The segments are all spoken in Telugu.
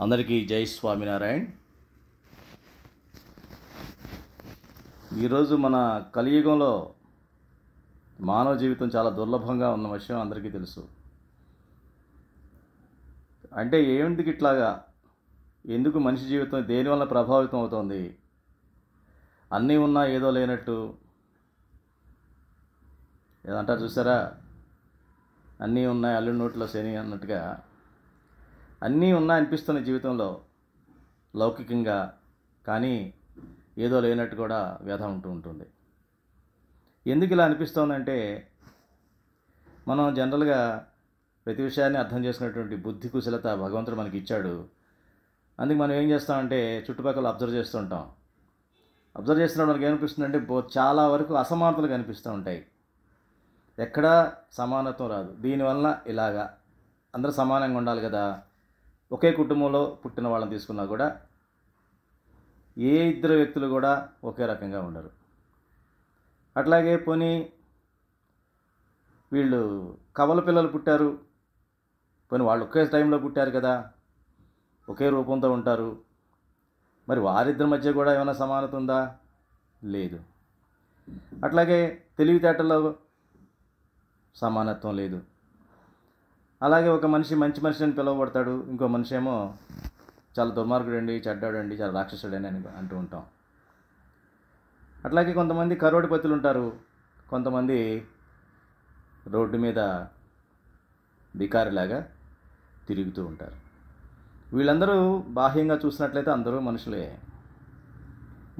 అందరికీ జై స్వామినారాయణ్. ఈరోజు మన కలియుగంలో మానవ జీవితం చాలా దుర్లభంగా ఉన్న విషయం అందరికీ తెలుసు. అంటే ఎందుకు ఇట్లాగా, ఎందుకు మనిషి జీవితం దేనివల్ల ప్రభావితం అవుతోంది? అన్నీ ఉన్నా ఏదో లేనట్టు ఏదంటారు చూసారా, అన్నీ ఉన్నాయి అల్లుడి నోట్లో శని అన్నట్టుగా అన్నీ ఉన్నా అనిపిస్తున్న జీవితంలో లౌకికంగా, కానీ ఏదో లేనట్టు కూడా వ్యధ ఉంటూ ఉంటుంది. ఎందుకు ఇలా అనిపిస్తోందంటే, మనం జనరల్గా ప్రతి విషయాన్ని అర్థం చేసుకునేటువంటి బుద్ధి కుశలత భగవంతుడు మనకి ఇచ్చాడు. అందుకు మనం ఏం చేస్తామంటే చుట్టుపక్కల అబ్జర్వ్ చేస్తూ ఉంటాం. అబ్జర్వ్ చేస్తున్నప్పుడు మనకి ఏమనిపిస్తుందంటే చాలా వరకు అసమానతలు కనిపిస్తూ ఉంటాయి. ఎక్కడా సమానత్వం రాదు. దీనివల్ల ఇలాగా అందరూ సమానంగా ఉండాలి కదా. ఒకే కుటుంబంలో పుట్టిన వాళ్ళని తీసుకున్నా కూడా ఏ ఇద్దరు వ్యక్తులు కూడా ఒకే రకంగా ఉండరు. అట్లాగే పోనీ వీళ్ళు కవల పిల్లలు పుట్టారు, పోనీ వాళ్ళు ఒకే టైంలో పుట్టారు కదా, ఒకే రూపంతో ఉంటారు. మరి వారిద్దరి మధ్య కూడా ఏమైనా సమానత ఉందా? లేదు. అట్లాగే తెలివితేటల్లో సమానత్వం లేదు. అలాగే ఒక మనిషి మంచి మనిషి అని పిలువబడతాడు, ఇంకో మనిషి ఏమో చాలా దుర్మార్గుడండి, చెడ్డాడండి, చాలా రాక్షసుడని అని అంటూ ఉంటాం. అట్లాగే కొంతమంది కరోడిపతులు ఉంటారు, కొంతమంది రోడ్డు మీద బికారిలాగా తిరుగుతూ ఉంటారు. వీళ్ళందరూ బాహ్యంగా చూసినట్లయితే అందరూ మనుషులే.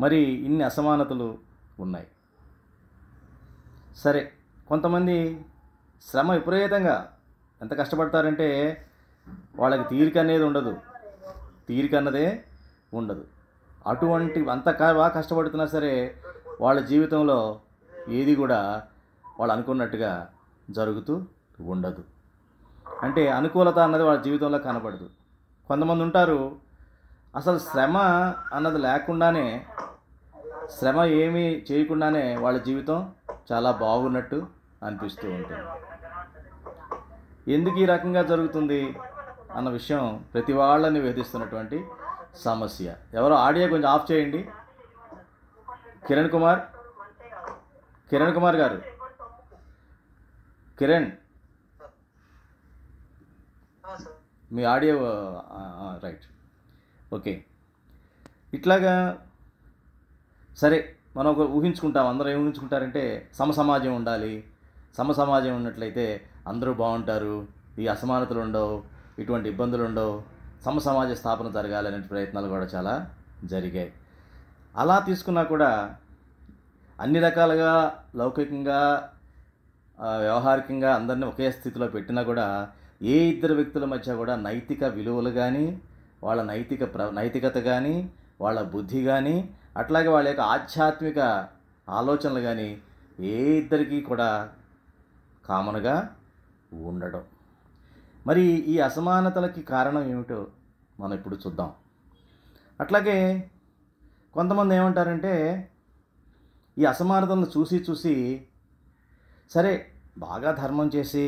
మరి ఇన్ని అసమానతలు ఉన్నాయి. సరే, కొంతమంది శ్రమ విపరీతంగా ఎంత కష్టపడతారంటే వాళ్ళకి తీరిక అనేది ఉండదు, తీరిక అన్నదే ఉండదు. అటువంటి అంత బాగా కష్టపడుతున్నా సరే వాళ్ళ జీవితంలో ఏది కూడా వాళ్ళు అనుకున్నట్టుగా జరుగుతూ ఉండదు. అంటే అనుకూలత అన్నది వాళ్ళ జీవితంలో కనపడదు. కొంతమంది ఉంటారు అసలు శ్రమ అన్నది లేకుండానే, శ్రమ ఏమీ చేయకుండానే వాళ్ళ జీవితం చాలా బాగున్నట్టు అనిపిస్తూ ఉంటుంది. ఎందుకు ఈ రకంగా జరుగుతుంది అన్న విషయం ప్రతి వాళ్ళని వేధిస్తున్నటువంటి సమస్య. ఎవరో ఆడియో కొంచెం ఆఫ్ చేయండి. కిరణ్ కుమార్ గారు, కిరణ్ మీ ఆడియో రైట్, ఓకే. ఇట్లాగా సరే, మనం ఒక ఊహించుకుంటాం. అందరూ ఏం ఊహించుకుంటారంటే సమసమాజం ఉండాలి, సమసమాజం ఉన్నట్లయితే అందరూ బాగుంటారు, ఈ అసమానతలు ఉండవు, ఇటువంటి ఇబ్బందులు ఉండవు, సమసమాజ స్థాపన జరగాలనే ప్రయత్నాలు కూడా చాలా జరిగాయి. అలా తీసుకున్నా కూడా అన్ని రకాలుగా లౌకికంగా వ్యవహారికంగా అందరినీ ఒకే స్థితిలో పెట్టినా కూడా ఏ ఇద్దరు వ్యక్తుల మధ్య కూడా నైతిక విలువలు కానీ, వాళ్ళ నైతికత కానీ, వాళ్ళ బుద్ధి కానీ, అట్లాగే వాళ్ళ యొక్క ఆధ్యాత్మిక ఆలోచనలు కానీ ఏ ఇద్దరికీ కూడా కామన్గా ఉండడం. మరి ఈ అసమానతలకి కారణం ఏమిటో మనం ఇప్పుడు చూద్దాం. అట్లాగే కొంతమంది ఏమంటారంటే ఈ అసమానతలను చూసి సరే బాగా ధర్మం చేసి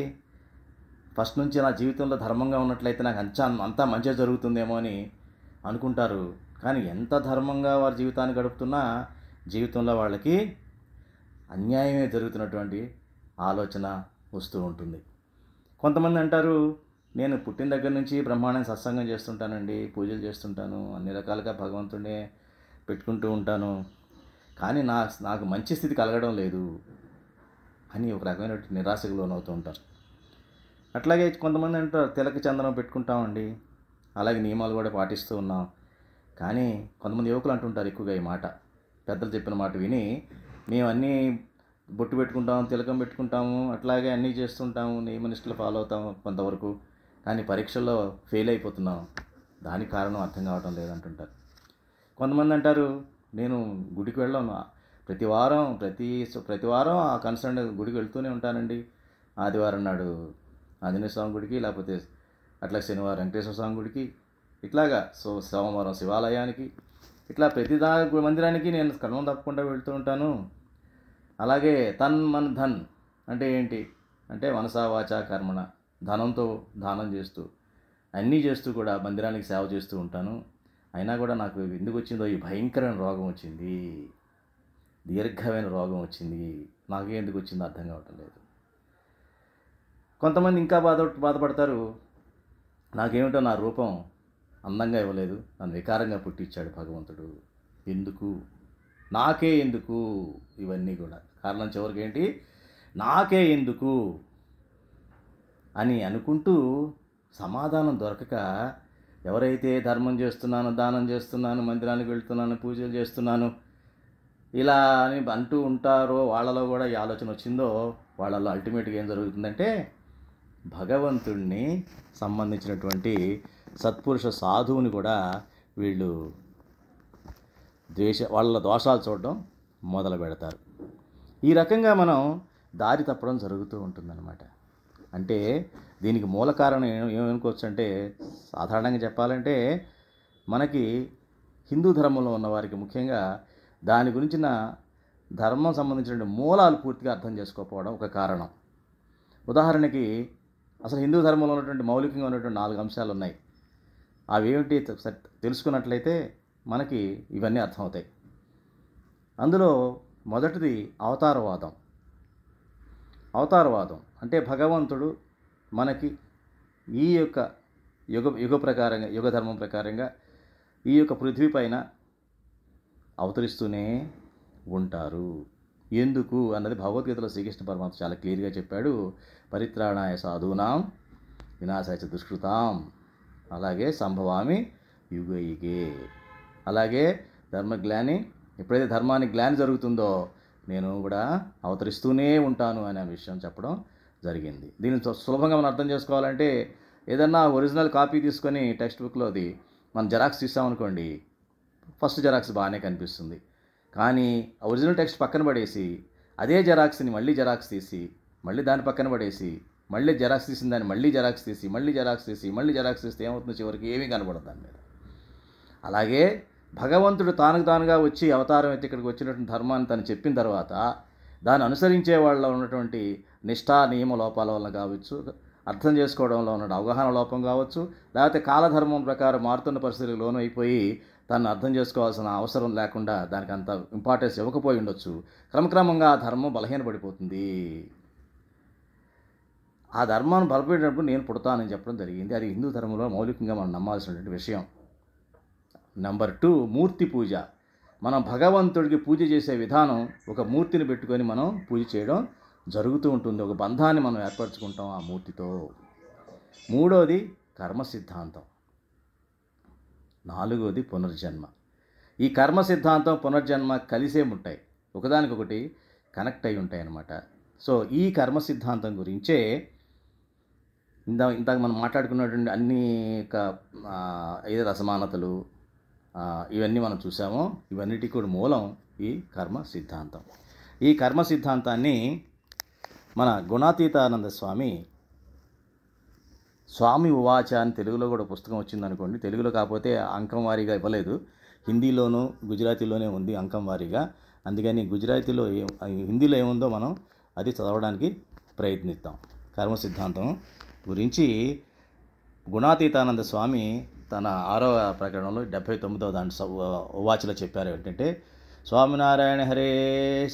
ఫస్ట్ నుంచి నా జీవితంలో ధర్మంగా ఉన్నట్లయితే నాకు అంతా మంచిగా జరుగుతుందేమో అని అనుకుంటారు. కానీ ఎంత ధర్మంగా వారి జీవితాన్ని గడుపుతున్నా జీవితంలో వాళ్ళకి అన్యాయమే జరుగుతున్నటువంటి ఆలోచన వస్తూ ఉంటుంది. కొంతమంది అంటారు, నేను పుట్టిన దగ్గర నుంచి బ్రహ్మాండం సత్సంగం చేస్తుంటానండి, పూజలు చేస్తుంటాను, అన్ని రకాలుగా భగవంతుడినే పెట్టుకుంటూ ఉంటాను, కానీ నాకు మంచి స్థితి కలగడం లేదు అని ఒక రకమైన నిరాశకు లోనవుతూ ఉంటారు. అట్లాగే కొంతమంది అంటారు, తిలక చందనం పెట్టుకుంటామండి, అలాగే నియమాలు కూడా పాటిస్తూ ఉన్నాం, కానీ కొంతమంది యువకులు అంటుంటారు ఎక్కువగా ఈ మాట, పెద్దలు చెప్పిన మాట విని మేము అన్నీ బొట్టు పెట్టుకుంటాము, తిలకం పెట్టుకుంటాము, అట్లాగే అన్నీ చేస్తుంటాము, నియమనిష్టలు ఫాలో అవుతాము కొంతవరకు, కానీ పరీక్షల్లో ఫెయిల్ అయిపోతున్నాం, దానికి కారణం అర్థం కావటం లేదంటుంటారు. కొంతమంది అంటారు, నేను గుడికి వెళ్ళాను, ప్రతి వారం ఆ కన్సర్న్ గుడికి వెళ్తూనే ఉంటానండి, ఆదివారం నాడు ఆంజనేయ స్వామి గుడికి, లేకపోతే అట్లా శనివారం వెంకటేశ్వర స్వామి గుడికి, ఇట్లాగా సోమవారం శివాలయానికి, ఇట్లా ప్రతి మందిరానికి నేను క్రమం తప్పకుండా వెళ్తూ ఉంటాను. అలాగే తన్ మన్ ధన్ అంటే ఏంటి అంటే మనసా వాచా కర్మణ, ధనంతో దానం చేస్తూ అన్నీ చేస్తూ కూడా మందిరానికి సేవ చేస్తూ ఉంటాను. అయినా కూడా నాకు ఎందుకు వచ్చిందో ఈ భయంకరమైన రోగం వచ్చింది, దీర్ఘమైన రోగం వచ్చింది, నాకే ఎందుకు వచ్చిందో అర్థం కావటం లేదు. కొంతమంది ఇంకా బాధపడతారు, నాకేమిటో నా రూపం అందంగా ఇవ్వలేదు, నన్ను వికారంగా పుట్టించాడు భగవంతుడు, ఎందుకు, నాకే ఎందుకు, ఇవన్నీ కూడా కారణం చివరికి ఏంటి, నాకే ఎందుకు అని అనుకుంటూ సమాధానం దొరకక, ఎవరైతే ధర్మం చేస్తున్నాను, దానం చేస్తున్నాను, మందిరానికి వెళ్తున్నాను, పూజలు చేస్తున్నాను ఇలా అని అంటూ ఉంటారో వాళ్ళలో కూడా ఈ ఆలోచన వచ్చిందో, వాళ్ళలో అల్టిమేట్గా ఏం జరుగుతుందంటే భగవంతుడిని సంబంధించినటువంటి సత్పురుష సాధువుని కూడా వీళ్ళు వాళ్ళ దోషాలు చూడడం మొదలు పెడతారు. ఈ రకంగా మనం దారి తప్పడం జరుగుతూ ఉంటుందన్నమాట. అంటే దీనికి మూల కారణం ఏమనుకోవచ్చు అంటే, సాధారణంగా చెప్పాలంటే మనకి హిందూ ధర్మంలో ఉన్న వారికి ముఖ్యంగా దాని గురించిన ధర్మం సంబంధించిన మూలాలు పూర్తిగా అర్థం చేసుకోకపోవడం ఒక కారణం. ఉదాహరణకి అసలు హిందూ ధర్మంలో ఉన్నటువంటి మౌలికంగా ఉన్నటువంటి 4 అంశాలు ఉన్నాయి. అవి ఏమిటి తెలుసుకున్నట్లయితే మనకి ఇవన్నీ అర్థమవుతాయి. అందులో మొదటిది అవతారవాదం. అవతారవాదం అంటే భగవంతుడు మనకి ఈ యొక్క యుగ ప్రకారంగా, యుగ ధర్మం ప్రకారంగా ఈ యొక్క పృథ్వీ పైన అవతరిస్తూనే ఉంటారు. ఎందుకు అన్నది భగవద్గీతలో శ్రీకృష్ణ పరమాత్మ చాలా క్లియర్గా చెప్పాడు. పరిత్రాణాయ సాధూనాం వినాశాయ చ దుష్కృతాం, అలాగే సంభవామి యుగ యుగే, అలాగే ధర్మగ్లాని, ఎప్పుడైతే ధర్మానికి గ్లాని జరుగుతుందో నేను కూడా అవతరిస్తూనే ఉంటాను అనే విషయం చెప్పడం జరిగింది. దీన్ని సులభంగా మనం అర్థం చేసుకోవాలంటే, ఏదన్నా ఒరిజినల్ కాపీ తీసుకొని టెక్స్ట్ బుక్లోది మనం జెరాక్స్ తీసామనుకోండి, ఫస్ట్ జెరాక్స్ బాగానే కనిపిస్తుంది. కానీ ఒరిజినల్ టెక్స్ట్ పక్కన పడేసి అదే జెరాక్స్ని మళ్ళీ జెరాక్స్ తీసి మళ్ళీ దాన్ని పక్కన పడేసి మళ్ళీ జెరాక్స్ తీసిన దాన్ని మళ్ళీ జెరాక్స్ తీసి మళ్ళీ జెరాక్స్ తీసి మళ్ళీ జెరాక్స్ తీస్తే ఏమవుతుంది, చివరికి ఏమీ కనబడదు దాని మీద. అలాగే భగవంతుడు తానుగా వచ్చి అవతారం ఎత్తి ఇక్కడికి వచ్చినటువంటి ధర్మాన్ని తను చెప్పిన తర్వాత దాన్ని అనుసరించే వాళ్ళలో ఉన్నటువంటి నిష్ఠా నియమ లోపాల వల్ల కావచ్చు, అర్థం చేసుకోవడంలో ఉన్న అవగాహన లోపం కావచ్చు, లేకపోతే కాలధర్మం ప్రకారం మారుతున్న పరిస్థితులకు లోను అయిపోయి తను అర్థం చేసుకోవాల్సిన అవసరం లేకుండా దానికి అంత ఇంపార్టెన్స్ ఇవ్వకపోయి ఉండొచ్చు. క్రమక్రమంగా ఆ ధర్మం బలహీనపడిపోతుంది. ఆ ధర్మాన్ని బలపడినప్పుడు నేను పుడతానని చెప్పడం జరిగింది. అది హిందూ ధర్మంలో మౌలికంగా మనం నమ్మాల్సినటువంటి విషయం. నెంబర్ 2, మూర్తి పూజ. మనం భగవంతుడికి పూజ చేసే విధానం ఒక మూర్తిని పెట్టుకొని మనం పూజ చేయడం జరుగుతూ ఉంటుంది. ఒక బంధాన్ని మనం ఏర్పరచుకుంటాం ఆ మూర్తితో. 3వది కర్మ సిద్ధాంతం. 4వది పునర్జన్మ. ఈ కర్మ సిద్ధాంతం పునర్జన్మ కలిసే ఉంటాయి, ఒకదానికొకటి కనెక్ట్ అయి ఉంటాయి అన్నమాట. సో ఈ కర్మ సిద్ధాంతం గురించే ఇందాక మనం మాట్లాడుకున్నటువంటి అన్ని ఏదో అసమానతలు ఇవన్నీ మనం చూసామో, ఇవన్నిటికి కూడా మూలం ఈ కర్మ సిద్ధాంతం. ఈ కర్మ సిద్ధాంతాన్ని మన గుణాతీతానంద స్వామి ఉవాచ అని తెలుగులో కూడా పుస్తకం వచ్చిందనుకోండి. తెలుగులో కాకపోతే అంకం వారీగా ఇవ్వలేదు, హిందీలోనూ గుజరాతీలోనే ఉంది అంకం వారీగా. అందుకని హిందీలో ఏముందో మనం అది చదవడానికి ప్రయత్నిద్దాం. కర్మ సిద్ధాంతం గురించి గుణాతీతానంద స్వామి తన 6వ ప్రకరణంలో 79వ దాని ఉవాచలో చెప్పారు ఏంటంటే, స్వామినారాయణ హరే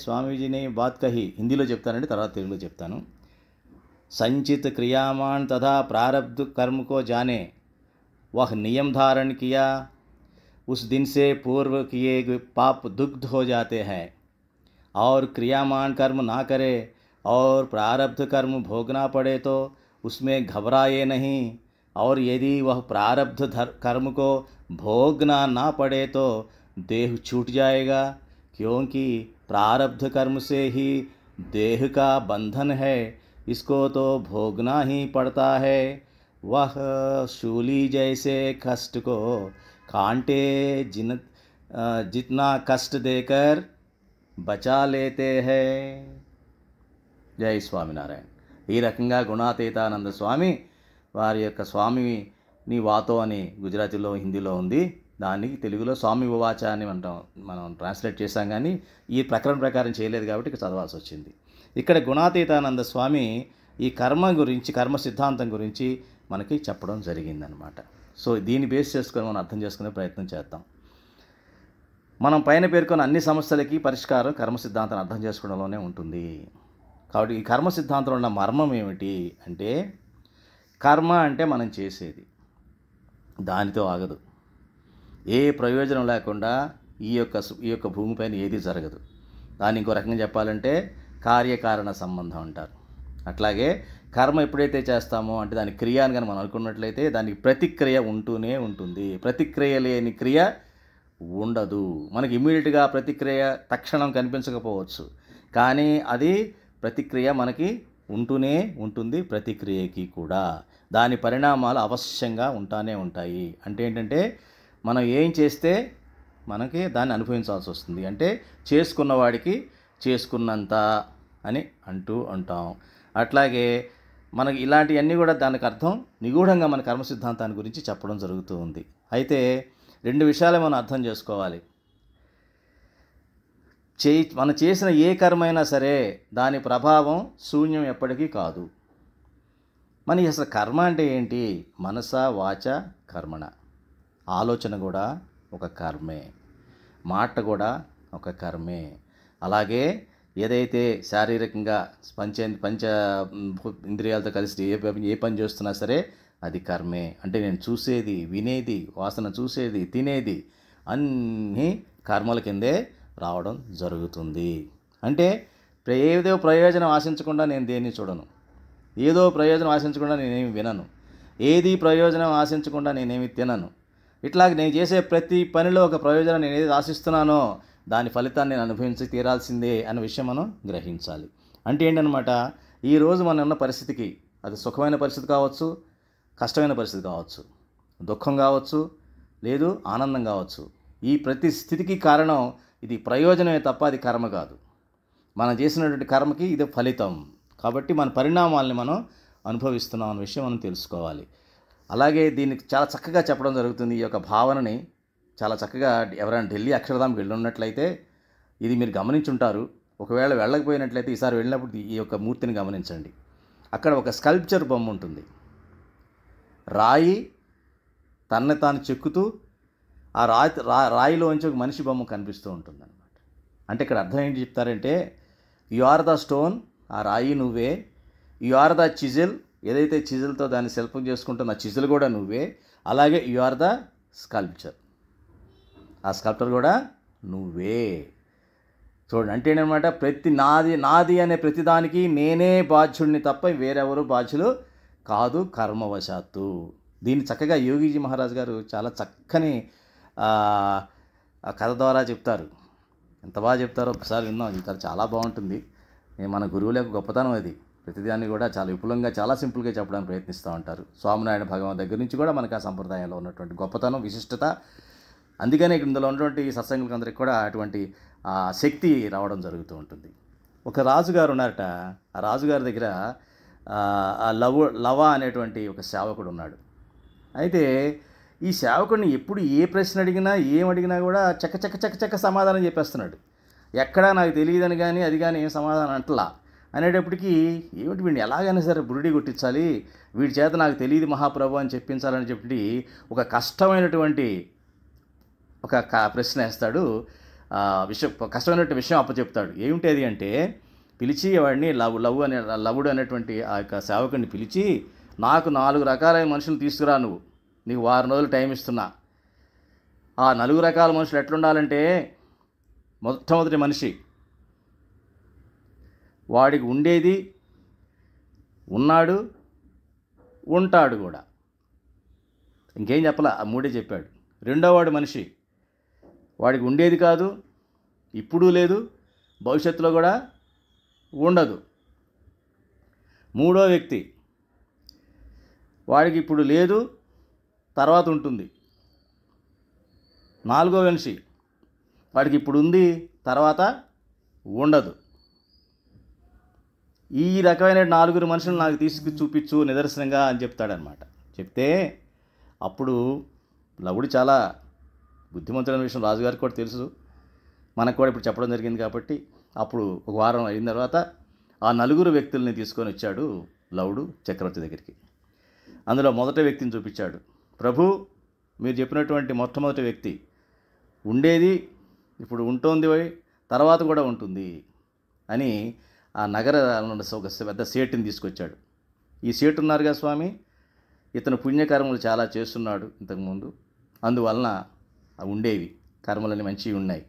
స్వామీజీని బాత్ కహి, హిందీలో చెప్తానండి, తర్వాత తెలుగులో చెప్తాను. संचित क्रियामान तथा प्रारब्ध कर्म को जाने, वह नियम धारण किया, उस दिन से पूर्व किए पाप दुग्ध हो जाते हैं, और क्रियामान कर्म ना करे और प्रारब्ध कर्म भोगना पड़े तो उसमें घबराए नहीं, और यदि वह प्रारब्ध कर्म को भोगना ना पड़े तो देह छूट जाएगा, क्योंकि प्रारब्ध कर्म से ही देह का बंधन है, इसको तो भोगना ही पड़ता है। वह शूली जैसे कष्ट को कांटे जितना कष्ट देकर बचा लेते हैं। జై స్వామినారాయణ. ఈ రకంగా గుణాతీతానంద స్వామి వారి యొక్క స్వామిని వాతో అని గుజరాతీలో హిందీలో ఉంది, దానికి తెలుగులో స్వామి ఉవాచ అని మనం ట్రాన్స్లేట్ చేశాం. కానీ ఈ ప్రకరణ ప్రకారం చేయలేదు కాబట్టి ఇక్కడ చదవాల్సి వచ్చింది. ఇక్కడ గుణాతీతానంద స్వామి ఈ కర్మ గురించి, కర్మ సిద్ధాంతం గురించి మనకి చెప్పడం జరిగిందనమాట. సో దీన్ని బేస్ చేసుకొని మనం అర్థం చేసుకునే ప్రయత్నం చేద్దాం. మనం పైన పేర్కొన్న అన్ని సమస్యలకి పరిష్కారం కర్మ సిద్ధాంతాన్ని అర్థం చేసుకోవడంలోనే ఉంటుంది. కాబట్టి ఈ కర్మ సిద్ధాంతంలో ఉన్న మర్మం ఏమిటి అంటే, కర్మ అంటే మనం చేసేది, దానితో ఆగదు. ఏ ప్రయోజనం లేకుండా ఈ యొక్క భూమిపైన ఏది జరగదు. దాన్ని ఇంకో రకంగా చెప్పాలంటే కార్యకారణ సంబంధం అంటారు. అట్లాగే కర్మ ఎప్పుడైతే చేస్తామో అంటే దాని క్రియ అని కానీ మనం అనుకున్నట్లయితే దానికి ప్రతిక్రియ ఉంటూనే ఉంటుంది. ప్రతిక్రియ లేని క్రియ ఉండదు. మనకి ఇమ్మీడియట్గా ప్రతిక్రియ తక్షణం కనిపించకపోవచ్చు, కానీ అది ప్రతిక్రియ మనకి ఉంటూనే ఉంటుంది. ప్రతిక్రియకి కూడా దాని పరిణామాలు అవశ్యంగా ఉంటానే ఉంటాయి. అంటే ఏంటంటే మనం ఏం చేస్తే మనకి దాన్ని అనుభవించాల్సి వస్తుంది. అంటే చేసుకున్నవాడికి చేసుకున్నంత అని అంటాం. అట్లాగే మనకి ఇలాంటివన్నీ కూడా దానికి అర్థం నిగూఢంగా మన కర్మ సిద్ధాంతాన్ని గురించి చెప్పడం జరుగుతూ ఉంది. అయితే 2 విషయాలే మనం అర్థం చేసుకోవాలి. మనం చేసిన ఏ కర్మ అయినా సరే దాని ప్రభావం శూన్యం ఎప్పటికీ కాదు. మన అసలు కర్మ అంటే ఏంటి? మనస వాచ కర్మణ. ఆలోచన కూడా ఒక కర్మే, మాట కూడా ఒక కర్మే. అలాగే ఏదైతే శారీరకంగా పంచ ఇంద్రియాలతో కలిసి ఏ పని చేస్తున్నా సరే అది కర్మే. అంటే నేను చూసేది, వినేది, వాసన చూసేది, తినేది అన్నీ కర్మల కిందే రావడం జరుగుతుంది. అంటే ఏదో ప్రయోజనం ఆశించకుండా నేను దేన్ని చూడను, ఏదో ప్రయోజనం ఆశించకుండా నేనేమి వినను, ఏది ప్రయోజనం ఆశించకుండా నేనేమి తినను. ఇట్లాగ నేను చేసే ప్రతి పనిలో ఒక ప్రయోజనం నేను ఏది ఆశిస్తున్నానో దాని ఫలితాన్ని నేను అనుభవించి తీరాల్సిందే అనే విషయం మనం గ్రహించాలి. అంటే ఏంటనమాట, ఈరోజు మనం ఉన్న పరిస్థితికి అది సుఖమైన పరిస్థితి కావచ్చు, కష్టమైన పరిస్థితి కావచ్చు, దుఃఖం కావచ్చు, లేదు ఆనందం కావచ్చు, ఈ ప్రతి స్థితికి కారణం ఇది ప్రయోజనమే తప్ప అది కర్మ కాదు. మనం చేసినటువంటి కర్మకి ఇది ఫలితం. కాబట్టి మన పరిణామాలని మనం అనుభవిస్తున్నాం అనే విషయం మనం తెలుసుకోవాలి. అలాగే దీన్ని చాలా చక్కగా చెప్పడం జరుగుతుంది. ఈ యొక్క భావనని చాలా చక్కగా ఎవరైనా ఢిల్లీ అక్షరధామ్కి వెళ్ళి ఉన్నట్లయితే ఇది మీరు గమనించుంటారు. ఒకవేళ వెళ్ళకపోయినట్లయితే ఈసారి వెళ్ళినప్పుడు ఈ యొక్క మూర్తిని గమనించండి. అక్కడ ఒక స్కల్ప్చర్ బొమ్మ ఉంటుంది. రాయి తనని తాను చెక్కుతూ ఆ రాయిలోంచి ఒక మనిషి బొమ్మ కనిపిస్తూ ఉంటుంది అనమాట. అంటే ఇక్కడ అర్థం ఏంటి చెప్తారంటే, యు ఆర్ ద స్టోన్, ఆ రాయి నువ్వే. యు ఆర్ ద చిజిల్, ఏదైతే చిజిల్తో దాన్ని శిల్పం చేసుకుంటున్న ఆ చిజిల్ కూడా నువ్వే. అలాగే యు ఆర్ ద స్కల్ప్చర్, ఆ స్కల్ప్టర్ కూడా నువ్వే. చూడండి, అంటే ఏంటన్నమాట, ప్రతి నాది అనే ప్రతిదానికి నేనే బాధ్యుడిని తప్ప వేరెవరు బాధ్యులు కాదు కర్మవశాత్తు. దీన్ని చక్కగా యోగీజీ మహారాజ్ గారు చాలా చక్కని కథ ద్వారా చెప్తారు. ఎంత బాగా చెప్తారో ఒకసారి విన్నాం. ఈ కథ చాలా బాగుంటుంది. మన గురువుల యొక్క గొప్పతనం అది. ప్రతిదాన్ని కూడా చాలా విపులంగా, చాలా సింపుల్గా చెప్పడానికి ప్రయత్నిస్తూ ఉంటారు. స్వామినారాయణ భగవాన్ దగ్గర నుంచి కూడా మనకు ఆ సంప్రదాయంలో ఉన్నటువంటి గొప్పతనం, విశిష్టత, అందుకనే ఇందులో ఉన్నటువంటి సత్సంగులందరికీ కూడా అటువంటి శక్తి రావడం జరుగుతూ ఉంటుంది. ఒక రాజుగారు ఉన్నారట. ఆ రాజుగారి దగ్గర లవ అనేటువంటి ఒక సేవకుడు ఉన్నాడు. అయితే ఈ సేవకుడిని ఎప్పుడు ఏ ప్రశ్న అడిగినా, ఏమడిగినా కూడా చక్క సమాధానం చెప్పేస్తున్నాడు. ఎక్కడా నాకు తెలియదని కానీ అది కానీ ఏం సమాధానం అంటలా. అనేటప్పటికీ ఏమిటి వీడిని ఎలాగైనా సరే బురుడి కొట్టించాలి, వీడి చేత నాకు తెలియదు మహాప్రభు అని చెప్పించాలని చెప్పి ఒక కష్టమైనటువంటి ఒక ప్రశ్న వేస్తాడు. కష్టమైనటువంటి విషయం అప్పచెప్తాడు. ఏమిటి అది అంటే, పిలిచి వాడిని లవుడు అనేటువంటి ఆ యొక్క సేవకుడిని పిలిచి, నాకు 4 రకాలైన మనుషులు తీసుకురా, నీకు 6 రోజులు టైం ఇస్తున్నా. ఆ 4 రకాల మనుషులు ఎట్లుండాలంటే, మొట్టమొదటి మనిషి వాడికి ఉండేది, ఉన్నాడు, ఉంటాడు కూడా, ఇంకేం చెప్పలా, ఆ 3 చెప్పాడు. రెండోవాడు మనిషి వాడికి ఉండేది కాదు, ఇప్పుడు లేదు, భవిష్యత్తులో కూడా ఉండదు. మూడో వ్యక్తి వాడికి ఇప్పుడు లేదు, తర్వాత ఉంటుంది. నాలుగో మనిషి వాడికి ఇప్పుడు ఉంది, తర్వాత ఉండదు. ఈ రకమైన 4 మనుషులు నాకు తీసుకు చూపించు నిదర్శనంగా అని చెప్తాడనమాట. చెప్తే అప్పుడు లవుడు చాలా బుద్ధిమంతుడైన విషయం రాజుగారికి కూడా తెలుసు, మనకు కూడా ఇప్పుడు చెప్పడం జరిగింది. కాబట్టి అప్పుడు ఒక వారం అయిన తర్వాత ఆ 4 వ్యక్తుల్ని తీసుకొని వచ్చాడు లవుడు చక్రవర్తి దగ్గరికి. అందులో మొదటి వ్యక్తిని చూపించాడు. ప్రభు, మీరు చెప్పినటువంటి మొట్టమొదటి వ్యక్తి ఉండేది, ఇప్పుడు ఉంటుంది, తర్వాత కూడా ఉంటుంది అని ఆ ఒక పెద్ద సేటుని తీసుకొచ్చాడు. ఈ సేటు ఉన్నారుగా స్వామి, ఇతను పుణ్యకర్మలు చాలా చేస్తున్నాడు ఇంతకుముందు, అందువలన ఉండేవి కర్మలని మంచివి ఉన్నాయి,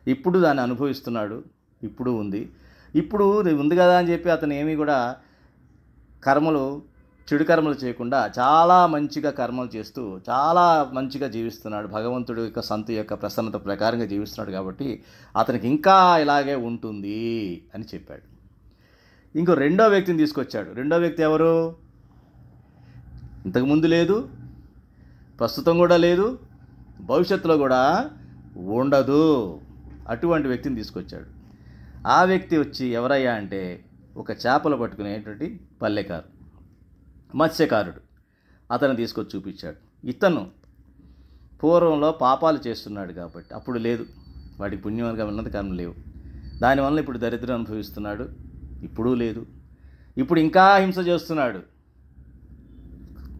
ఇప్పుడు దాన్ని అనుభవిస్తున్నాడు, ఇప్పుడు ఉంది, ఇప్పుడు ఉంది కదా అని చెప్పి అతను ఏమీ కూడా చెడు కర్మలు చేయకుండా చాలా మంచిగా కర్మలు చేస్తూ చాలా మంచిగా జీవిస్తున్నాడు, భగవంతుడి యొక్క సంతు యొక్క ప్రసన్నత ప్రకారంగా జీవిస్తున్నాడు, కాబట్టి అతనికి ఇంకా ఇలాగే ఉంటుంది అని చెప్పాడు. ఇంకో రెండో వ్యక్తిని తీసుకొచ్చాడు. రెండో వ్యక్తి ఎవరు? ఇంతకుముందు లేదు, ప్రస్తుతం కూడా లేదు, భవిష్యత్తులో కూడా ఉండదు, అటువంటి వ్యక్తిని తీసుకొచ్చాడు. ఆ వ్యక్తి వచ్చి ఎవరయ్యా అంటే ఒక చేపలు పట్టుకునేటువంటి పల్లెకారు, మత్స్యకారుడు. అతను తీసుకొచ్చి చూపించాడు. ఇతను పూర్వంలో పాపాలు చేస్తున్నాడు కాబట్టి అప్పుడు లేదు, వాడికి పుణ్యంగా ఉన్నది కర్మ లేవు, దానివల్ల ఇప్పుడు దరిద్రం అనుభవిస్తున్నాడు, ఇప్పుడు లేదు, ఇప్పుడు ఇంకా హింస చేస్తున్నాడు,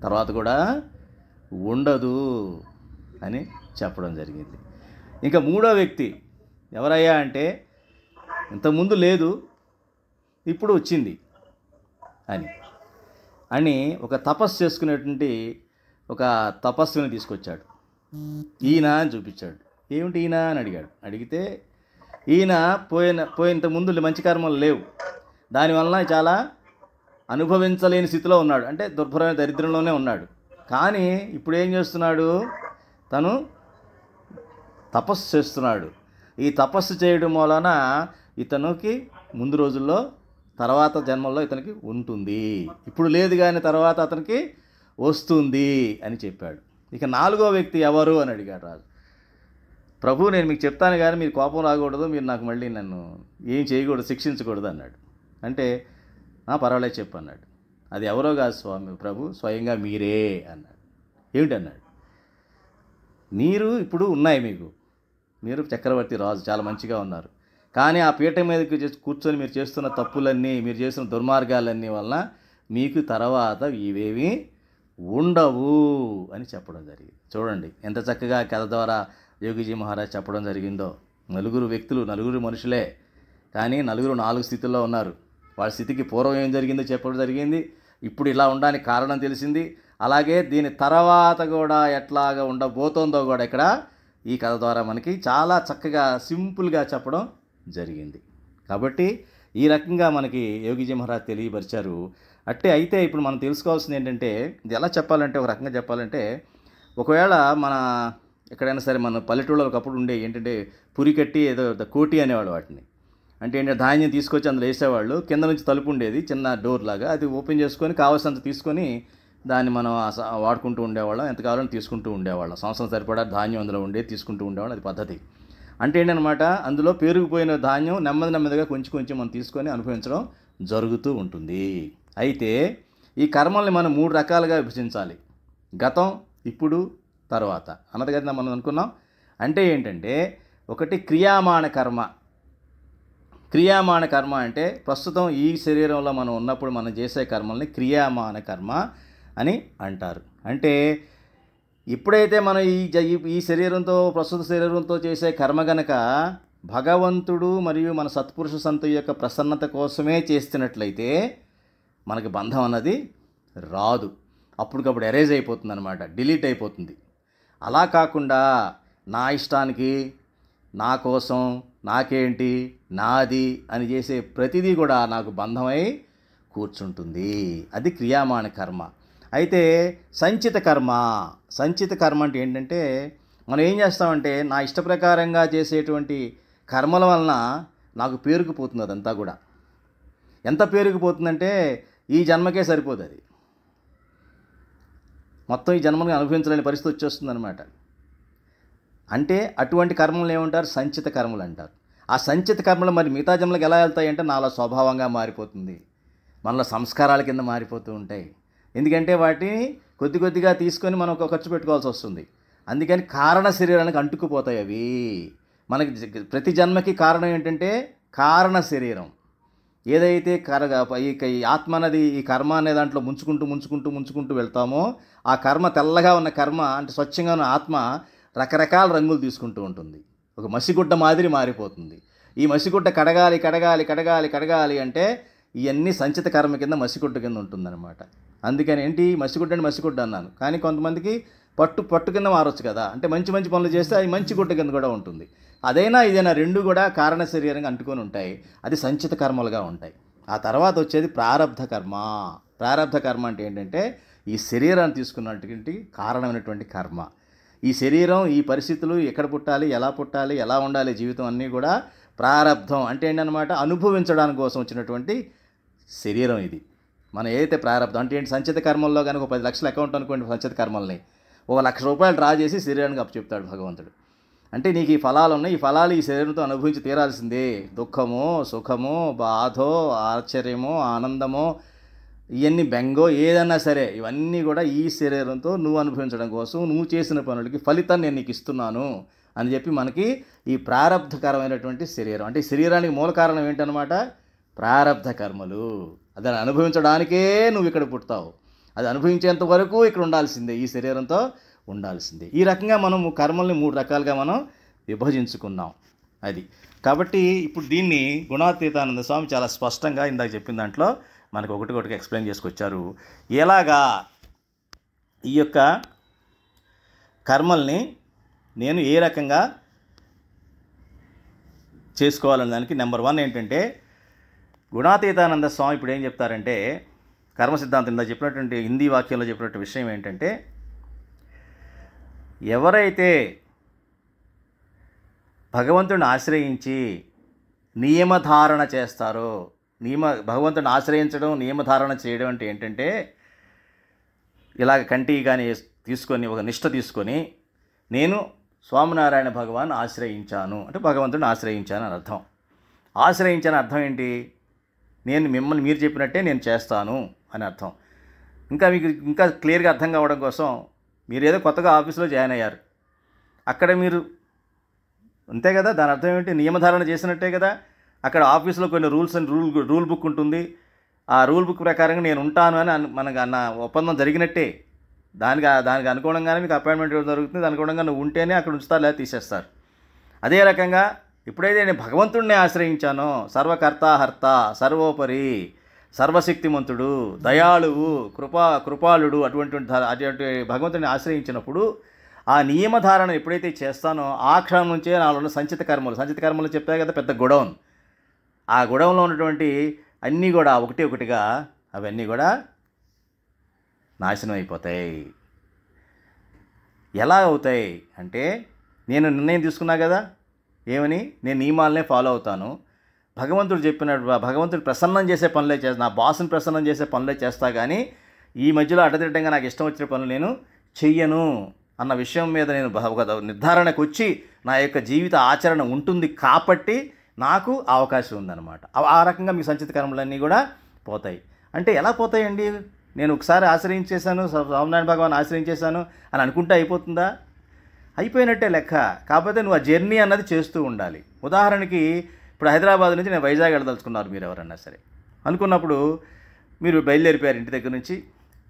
తర్వాత కూడా ఉండదు అని చెప్పడం జరిగింది. ఇంకా మూడో వ్యక్తి ఎవరయ్యా అంటే ఇంతకుముందు లేదు, ఇప్పుడు వచ్చింది అని ఒక తపస్సు చేసుకునేటువంటి ఒక తపస్సుని తీసుకొచ్చాడు. ఈయన అని చూపించాడు. ఏమిటి ఈయన అని అడిగితే ఈయన ఇంతకుముందు మంచి కర్మలు లేవు, దానివల్ల చాలా అనుభవించలేని స్థితిలో ఉన్నాడు, అంటే దుర్భరమైన దరిద్రంలోనే ఉన్నాడు. కానీ ఇప్పుడు ఏం చేస్తున్నాడు? తను తపస్సు చేస్తున్నాడు. ఈ తపస్సు చేయడం వలన ఇతనికి ముందు రోజుల్లో తర్వాత జన్మల్లో ఇతనికి ఉంటుంది, ఇప్పుడు లేదు కానీ తర్వాత అతనికి వస్తుంది అని చెప్పాడు. ఇక నాలుగో వ్యక్తి ఎవరు అని అడిగాడు రాజు. ప్రభు, నేను మీకు చెప్తాను కానీ మీరు కోపం రాకూడదు, మీరు నాకు మళ్ళీ నన్ను ఏం చేయకూడదు, శిక్షించకూడదు అన్నాడు. అంటే పర్వాలేదు చెప్పు అన్నాడు. అది ఎవరో కాదు స్వామి, ప్రభు స్వయంగా మీరే అన్నాడు. ఏమిటన్నాడు? నీరు ఇప్పుడు ఉన్నాయి మీకు, మీరు చక్రవర్తి రాజు, చాలా మంచిగా ఉన్నారు, కానీ ఆ పీఠం మీదకి కూర్చొని మీరు చేస్తున్న తప్పులన్నీ, మీరు చేస్తున్న దుర్మార్గాలన్నీ వలన మీకు తర్వాత ఇవేవి ఉండవు అని చెప్పడం జరిగింది. చూడండి ఎంత చక్కగా కథ ద్వారా యోగిజీ మహారాజ్ చెప్పడం జరిగిందో. నలుగురు వ్యక్తులు, నలుగురు మనుషులే, కానీ నలుగురు 4 స్థితుల్లో ఉన్నారు. వాళ్ళ స్థితికి పూర్వం ఏం జరిగిందో చెప్పడం జరిగింది, ఇప్పుడు ఇలా ఉండడానికి కారణం తెలిసింది, అలాగే దీని తర్వాత కూడా ఎట్లాగా ఉండబోతోందో కూడా ఇక్కడ ఈ కథ ద్వారా మనకి చాలా చక్కగా సింపుల్గా చెప్పడం జరిగింది. కాబట్టి ఈ రకంగా మనకి యోగిజీ మహారాజ్ తెలియపరిచారు. అయితే ఇప్పుడు మనం తెలుసుకోవాల్సింది ఏంటంటే, ఇది ఎలా చెప్పాలంటే, ఒక రకంగా చెప్పాలంటే, ఒకవేళ మన ఎక్కడైనా సరే మన పల్లెటూళ్ళలో ఒకప్పుడు ఉండే ఏంటంటే పురికట్టి ఏదో కోటి అనేవాళ్ళు వాటిని, అంటే ఏంటంటే ధాన్యం తీసుకొచ్చి అందులో వేసేవాళ్ళు, కింద నుంచి తలుపు ఉండేది చిన్న డోర్ లాగా, అది ఓపెన్ చేసుకొని కావాల్సినంత తీసుకొని దాన్ని మనం వాడుకుంటూ ఉండేవాళ్ళం, ఎంత కావాలని తీసుకుంటూ ఉండేవాళ్ళం, సంవత్సరం సరిపడా ధాన్యం అందులో ఉండేది తీసుకుంటూ ఉండేవాళ్ళం. అది పద్ధతి. అంటే ఏంటనమాట, అందులో పేరుకుపోయిన ధాన్యం నెమ్మదిగా కొంచెం మనం తీసుకొని అనుభవించడం జరుగుతూ ఉంటుంది. అయితే ఈ కర్మల్ని మనం 3 రకాలుగా విభజించాలి. గతం, ఇప్పుడు, తర్వాత అన్నది కదా మనం అనుకున్నాం. అంటే ఏంటంటే, ఒకటి క్రియామాణ కర్మ. క్రియామాణ కర్మ అంటే ప్రస్తుతం ఈ శరీరంలో మనం ఉన్నప్పుడు మనం చేసే కర్మల్ని క్రియామాణ కర్మ అని అంటారు. అంటే ఎప్పుడైతే మనం ఈ శరీరంతో, ప్రస్తుత శరీరంతో చేసే కర్మ గనక భగవంతుడు మరియు మన సత్పురుష సంతు యొక్క ప్రసన్నత కోసమే చేస్తున్నట్లయితే మనకి బంధం అన్నది రాదు, అప్పటికప్పుడు ఎరేజ్ అయిపోతుంది అనమాట, డిలీట్ అయిపోతుంది. అలా కాకుండా నా ఇష్టానికి, నా కోసం, నాకేంటి, నాది అని చేసే ప్రతిదీ కూడా నాకు బంధమై కూర్చుంటుంది. అది క్రియామాణ కర్మ. అయితే సంచిత కర్మ అంటే ఏంటంటే, మనం ఏం చేస్తామంటే నా ఇష్ట ప్రకారంగా చేసేటువంటి కర్మల వలన నాకు పేరుకుపోతుంది. అదంతా కూడా ఎంత పేరుకుపోతుందంటే ఈ జన్మకే సరిపోదు, అది మొత్తం ఈ జన్మని అనుభవించలేని పరిస్థితి వచ్చేస్తుంది అనమాట. అంటే అటువంటి కర్మలు ఏమంటారు? సంచిత కర్మలు అంటారు. ఆ సంచిత కర్మలు మరి మిగతా జన్మలకు ఎలా వెళ్తాయి అంటే నాలో స్వభావంగా మారిపోతుంది, మనలో సంస్కారాల కింద మారిపోతూ ఉంటాయి. ఎందుకంటే వాటిని కొద్దిగా తీసుకొని మనం ఒక ఖర్చు పెట్టుకోవాల్సి వస్తుంది. అందుకని కారణ శరీరానికి అంటుకుపోతాయి అవి. మనకి ప్రతి జన్మకి కారణం ఏంటంటే కారణ శరీరం. ఏదైతే ఈ ఆత్మ అనేది ఈ కర్మ అనే దాంట్లో ముంచుకుంటూ వెళ్తామో ఆ కర్మ, తెల్లగా ఉన్న కర్మ అంటే స్వచ్ఛంగా ఉన్న ఆత్మ రకరకాల రంగులు తీసుకుంటూ ఉంటుంది. ఒక మసిగుడ్డ మాదిరి మారిపోతుంది. ఈ మసిగుడ్డ కడగాలి అంటే ఇవన్నీ సంచిత కర్మ కింద మసిగుడ్డ కింద ఉంటుందన్నమాట. అందుకని ఏంటి మసిగుడ్డ అన్నాను. కానీ కొంతమందికి పట్టు కింద మారొచ్చు కదా, అంటే మంచి పనులు చేస్తే అది మంచి గుడ్డ కింద కూడా ఉంటుంది. ఇదైనా రెండు కూడా కారణ శరీరంగా అంటుకొని ఉంటాయి. అది సంచిత కర్మలుగా ఉంటాయి. ఆ తర్వాత వచ్చేది ప్రారబ్ధ కర్మ. ప్రారబ్ధ కర్మ అంటే ఏంటంటే ఈ శరీరాన్ని తీసుకున్నటువంటి కారణమైనటువంటి కర్మ. ఈ శరీరం, ఈ పరిస్థితులు, ఎక్కడ పుట్టాలి, ఎలా ఉండాలి జీవితం అన్నీ కూడా ప్రారబ్ధం అంటే ఏంటన్నమాట, అనుభవించడానికి కోసం వచ్చినటువంటి శరీరం ఇది. మనం ఏదైతే ప్రారబ్ధం అంటే ఏంటి, సంచిత కర్మల్లో కనుక 10 లక్షల అకౌంట్ అనుకోండి, సంచిత కర్మల్ని 1 లక్ష రూపాయలు డ్రా చేసి శరీరానికి అప్పచెప్తాడు భగవంతుడు. అంటే నీకు ఈ ఫలాలు ఉన్నాయి, ఈ ఫలాలు ఈ శరీరంతో అనుభవించి తీరాల్సిందే. దుఃఖమో, సుఖమో, బాధో, ఆశ్చర్యమో, ఆనందమో, ఇవన్నీ బెంగో, ఏదన్నా సరే ఇవన్నీ కూడా ఈ శరీరంతో నువ్వు అనుభవించడం కోసం నువ్వు చేసిన పనులకి ఫలితాన్ని నేను నీకు ఇస్తున్నాను అని చెప్పి మనకి ఈ ప్రారబ్ధకరమైనటువంటి శరీరం, అంటే ఈ శరీరానికి మూల కారణం ఏంటనమాట, ప్రారబ్ధ కర్మలు. దాన్ని అనుభవించడానికే నువ్వు ఇక్కడ పుడతావు. అది అనుభవించేంత వరకు ఇక్కడ ఉండాల్సిందే, ఈ శరీరంతో ఉండాల్సిందే. ఈ రకంగా మనం కర్మల్ని 3 రకాలుగా మనం విభజించుకున్నాం. అది కాబట్టి ఇప్పుడు దీన్ని గుణాతీతానంద స్వామి చాలా స్పష్టంగా ఇందాక చెప్పిన దాంట్లో మనకు ఒకటిగా ఎక్స్ప్లెయిన్ చేసుకొచ్చారు. ఎలాగా ఈ యొక్క కర్మల్ని నేను ఏ రకంగా చేసుకోవాలనే దానికి నెంబర్ 1 ఏంటంటే, గుణాతీతానంద స్వామి ఇప్పుడు ఏం చెప్తారంటే, కర్మ సిద్ధాంతం ఇందాక చెప్పినటువంటి హిందీ వాక్యంలో చెప్పినటువంటి విషయం ఏంటంటే, ఎవరైతే భగవంతుడిని ఆశ్రయించి నియమధారణ చేస్తారో, భగవంతుడిని ఆశ్రయించడం, నియమధారణ చేయడం అంటే ఏంటంటే, ఇలాగ కంటికి కానీ తీసుకొని ఒక నిష్ట తీసుకొని నేను స్వామినారాయణ భగవాన్ ఆశ్రయించాను అంటే భగవంతుడిని ఆశ్రయించాను అని అర్థం. ఆశ్రయించాను అర్థం ఏంటి, నేను మిమ్మల్ని మీరు చెప్పినట్టే నేను చేస్తాను అని అర్థం. మీకు ఇంకా క్లియర్గా అర్థం కావడం కోసం, మీరు ఏదో కొత్తగా ఆఫీస్లో జాయిన్ అయ్యారు, అక్కడ మీరు అంతే కదా, దాని అర్థం ఏంటి, నియమధారణ చేసినట్టే కదా. అక్కడ ఆఫీస్లో కొన్ని రూల్ బుక్ ఉంటుంది. ఆ రూల్ బుక్ ప్రకారంగా నేను ఉంటాను అని మనకు అన్న ఒప్పందం జరిగినట్టే. దానికి అనుగుణంగానే మీకు అపాయింట్మెంట్ జరుగుతుంది. దానికి అనుగుణంగా నువ్వు ఉంటేనే అక్కడ ఉంచుతారు, లేదా తీసేస్తారు. అదే రకంగా ఎప్పుడైతే నేను భగవంతుడిని ఆశ్రయించానో, సర్వకర్తాహర్త, సర్వోపరి, సర్వశక్తిమంతుడు, దయాళువు, కృపాళుడు అటువంటి భగవంతుడిని ఆశ్రయించినప్పుడు ఆ నియమధారణ ఎప్పుడైతే చేస్తానో ఆ క్షణం నుంచే నాలో ఉన్న సంచిత కర్మలు చెప్పాయి కదా, పెద్ద గొడవన్. ఆ గొడవలో ఉన్నటువంటి అన్నీ కూడా ఒకటిగా అవన్నీ కూడా నాశనం అయిపోతాయి. ఎలా అవుతాయి అంటే, నేను నిర్ణయం తీసుకున్నా కదా ఏమని, నేను నియమాలనే ఫాలో అవుతాను, భగవంతుడు ప్రసన్నం చేసే పనులే చేస్తా, నా బాస్ని ప్రసన్నం చేసే పనులే చేస్తా, కానీ ఈ మధ్యలో అడ్డదిడ్డంగా నాకు ఇష్టం వచ్చిన పనులు నేను చెయ్యను అన్న విషయం మీద నేను ఒక నిర్ధారణకు వచ్చి నా యొక్క జీవిత ఆచరణ ఉంటుంది కాబట్టి నాకు అవకాశం ఉందన్నమాట. ఆ రకంగా మీ సంచిత కర్మలన్నీ కూడా పోతాయి. అంటే ఎలా పోతాయండి, నేను ఒకసారి ఆశ్రయించేశాను, స్వామినారాయణ భగవాన్ ఆశ్రయించేశాను అని అనుకుంటే అయిపోతుందా? అయిపోయినట్టే లెక్క. కాకపోతే నువ్వు ఆ జర్నీ అన్నది చేస్తూ ఉండాలి. ఉదాహరణకి ఇప్పుడు హైదరాబాద్ నుంచి నేను వైజాగ్ వెళ్ళదలుచుకున్నారు మీరు ఎవరన్నా సరే అనుకున్నప్పుడు, మీరు బయలుదేరిపోయారు ఇంటి దగ్గర నుంచి,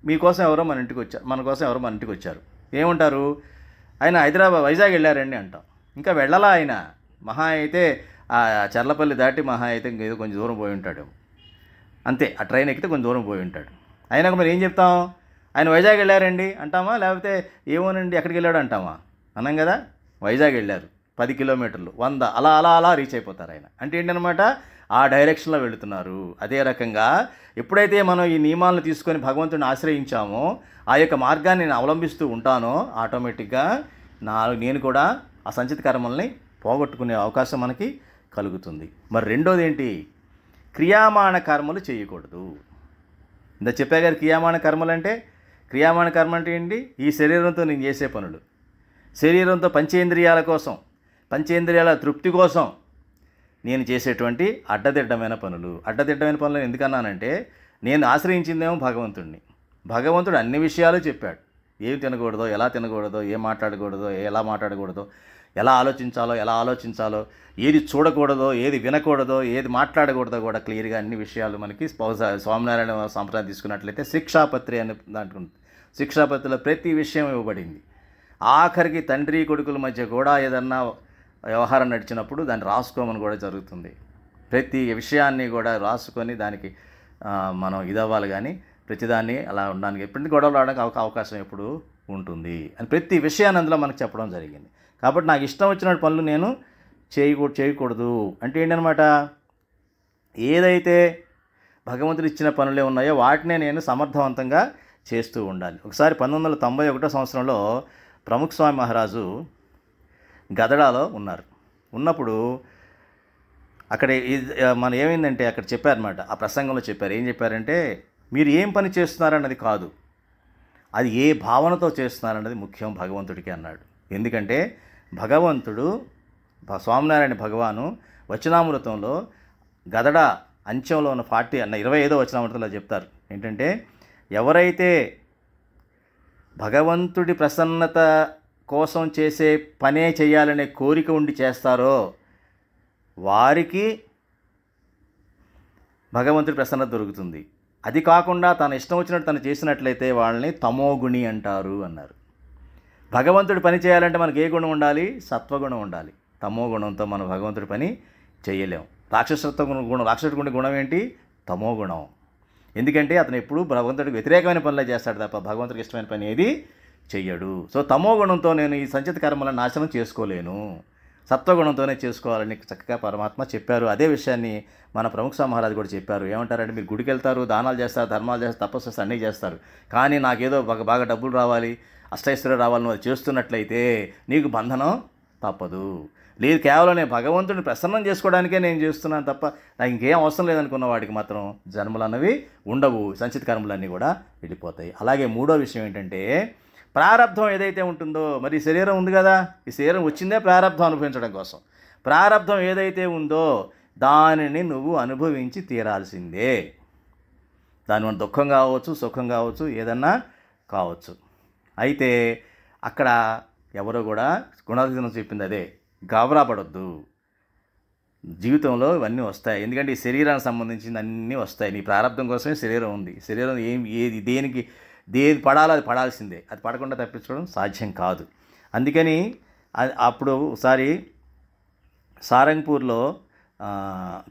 మన కోసం ఎవరో మన ఇంటికి వచ్చారు. ఏమంటారు, ఆయన వైజాగ్ వెళ్ళారండి అంటాం. ఇంకా వెళ్ళలా ఆయన, మహా అయితే ఆ చర్లపల్లి దాటి మహా అయితే ఇంకేదో కొంచెం దూరం పోయి ఉంటాడు అంతే, ఆ ట్రైన్ ఎక్కితే కొంచెం దూరం పోయి ఉంటాడు. అయినాక మరి ఏం చెప్తాం, ఆయన వైజాగ్ వెళ్ళారండి అంటామా, లేకపోతే ఏమోనండి ఎక్కడికి వెళ్ళాడు అంటామా? అన్నాం కదా, వైజాగ్ వెళ్ళారు 10 కిలోమీటర్లు, 100 అలా రీచ్ అయిపోతారు ఆయన. అంటే ఏంటనమాట, ఆ డైరెక్షన్లో వెళుతున్నారు. అదే రకంగా ఎప్పుడైతే మనం ఈ నియమాలను తీసుకొని భగవంతుడిని ఆశ్రయించామో, ఆ యొక్క మార్గాన్ని నేను అవలంబిస్తూ ఉంటానో, ఆటోమేటిక్గా నేను కూడా ఆ సంచిత కర్మల్ని పోగొట్టుకునే అవకాశం మనకి కలుగుతుంది. మరి రెండోది ఏంటి, క్రియామాణ కర్మలు చేయకూడదు. ఇంత చెప్పా గారు క్రియామాణ కర్మలు అంటే ఏంటి, ఈ శరీరంతో నేను చేసే పనులు, శరీరంతో పంచేంద్రియాల కోసం, పంచేంద్రియాల తృప్తి కోసం నేను చేసేటువంటి అడ్డదిడ్డమైన పనులు ఎందుకన్నానంటే, నేను ఆశ్రయించిందేమో భగవంతుడిని, భగవంతుడు అన్ని విషయాలు చెప్పాడు, ఏం తినకూడదో, ఎలా తినకూడదో, ఏం మాట్లాడకూడదో, ఎలా మాట్లాడకూడదో, ఎలా ఆలోచించాలో, ఏది చూడకూడదో, ఏది వినకూడదో, ఏది మాట్లాడకూడదో కూడా క్లియర్గా అన్ని విషయాలు మనకి స్వామినారాయణ సంప్రదాయం తీసుకున్నట్లయితే శిక్షాపత్రి అనే దాంట్లో ఉంది. శిక్షాపత్రిలో ప్రతి విషయం ఇవ్వబడింది. ఆఖరికి తండ్రి కొడుకుల మధ్య కూడా ఏదన్నా వ్యవహారం నడిచినప్పుడు దాన్ని రాసుకోమని కూడా జరుగుతుంది. ప్రతి విషయాన్ని కూడా రాసుకొని దానికి మనం ఇదవ్వాలి, కానీ ప్రతిదాన్ని అలా ఉండడానికి ఎప్పుడు గొడవలు రావడానికి అవకాశం ఎప్పుడు ఉంటుంది అని ప్రతి విషయాన్ని అందులో మనకు చెప్పడం జరిగింది. కాబట్టి నాకు ఇష్టం వచ్చిన పనులు నేను చేయకూడదు అంటే ఏంటనమాట, ఏదైతే భగవంతుడు ఇచ్చిన పనులే ఉన్నాయో వాటినే నేను సమర్థవంతంగా చేస్తూ ఉండాలి. ఒకసారి 1991 సంవత్సరంలో ప్రముఖ స్వామి మహారాజు గదడాలో ఉన్నప్పుడు అక్కడ మనం ఏమైందంటే అక్కడ చెప్పారన్నమాట, ఆ ప్రసంగంలో చెప్పారు. ఏం చెప్పారంటే, మీరు ఏం పని చేస్తున్నారన్నది కాదు, అది ఏ భావనతో చేస్తున్నారన్నది ముఖ్యం భగవంతుడికి అన్నాడు. ఎందుకంటే భగవంతుడు స్వామినారాయణ భగవాను వచనామృతంలో గదడ అంచెంలో ఉన్న 25వ వచనామృతంలో చెప్తారు ఏంటంటే, ఎవరైతే భగవంతుడి ప్రసన్నత కోసం చేసే పనే చేయాలనే కోరిక ఉండి చేస్తారో వారికి భగవంతుడి ప్రసన్నత దొరుకుతుంది. అది కాకుండా తన ఇష్టం వచ్చినట్టు తను చేసినట్లయితే వాళ్ళని తమోగుణి అంటారు అన్నారు. భగవంతుడి పని చేయాలంటే మనకి ఏ గుణం ఉండాలి? సత్వగుణం ఉండాలి. తమో గుణంతో మనం భగవంతుడి పని చేయలేం. రాక్షసుడి గుణం ఏంటి? తమో గుణం. ఎందుకంటే అతను ఎప్పుడు భగవంతుడికి వ్యతిరేకమైన పనులే చేస్తాడు తప్ప భగవంతుడికి ఇష్టమైన పని ఏది చెయ్యడు. సో తమో గుణంతో నేను ఈ సంచిత కర్మలను నాశనం చేసుకోలేను, సత్వగుణంతోనే చేసుకోవాలని చక్కగా పరమాత్మ చెప్పారు. అదే విషయాన్ని మన ప్రముఖ స్వామి మహారాజు కూడా చెప్పారు. ఏమంటారంటే, మీరు గుడికి వెళ్తారు, దానాలు చేస్తారు, ధర్మాలు చేస్తారు, తపస్సు చేస్తారు, అన్నీ చేస్తారు, కానీ నాకేదో బాగా డబ్బులు రావాలి, అష్టైశ్వర్యం రావాలని అది చేస్తున్నట్లయితే నీకు బంధనం తప్పదు. లేదు, కేవలం నేను భగవంతుడిని ప్రసన్నం చేసుకోవడానికే నేను చేస్తున్నాను తప్ప నాకు ఇంకేం అవసరం లేదనుకున్న వాడికి మాత్రం జన్మలు అన్నవి ఉండవు, సంచిత కర్మలన్నీ కూడా వెళ్ళిపోతాయి. అలాగే మూడో విషయం ఏంటంటే, ప్రారబ్ధం ఏదైతే ఉంటుందో, మరి ఈ శరీరం ఉంది కదా, ఈ శరీరం వచ్చిందే ప్రారబ్ధం అనుభవించడం కోసం. ప్రారబ్ధం ఏదైతే ఉందో దానిని నువ్వు అనుభవించి తీరాల్సిందే. దాని మన దుఃఖం కావచ్చు, సుఖం కావచ్చు, ఏదన్నా కావచ్చు. అయితే అక్కడ ఎవరో కూడా గుణాధికం చెప్పింది అదే, గాబరా పడొద్దు. జీవితంలో ఇవన్నీ వస్తాయి, ఎందుకంటే ఈ శరీరానికి సంబంధించింది అన్నీ వస్తాయి. నీ ప్రారంభం కోసమే శరీరం ఉంది. శరీరం దేని పడాలో అది పడాల్సిందే, అది పడకుండా తప్పించుకోవడం సాధ్యం కాదు. అందుకని అప్పుడు ఒకసారి సారంగపూర్లో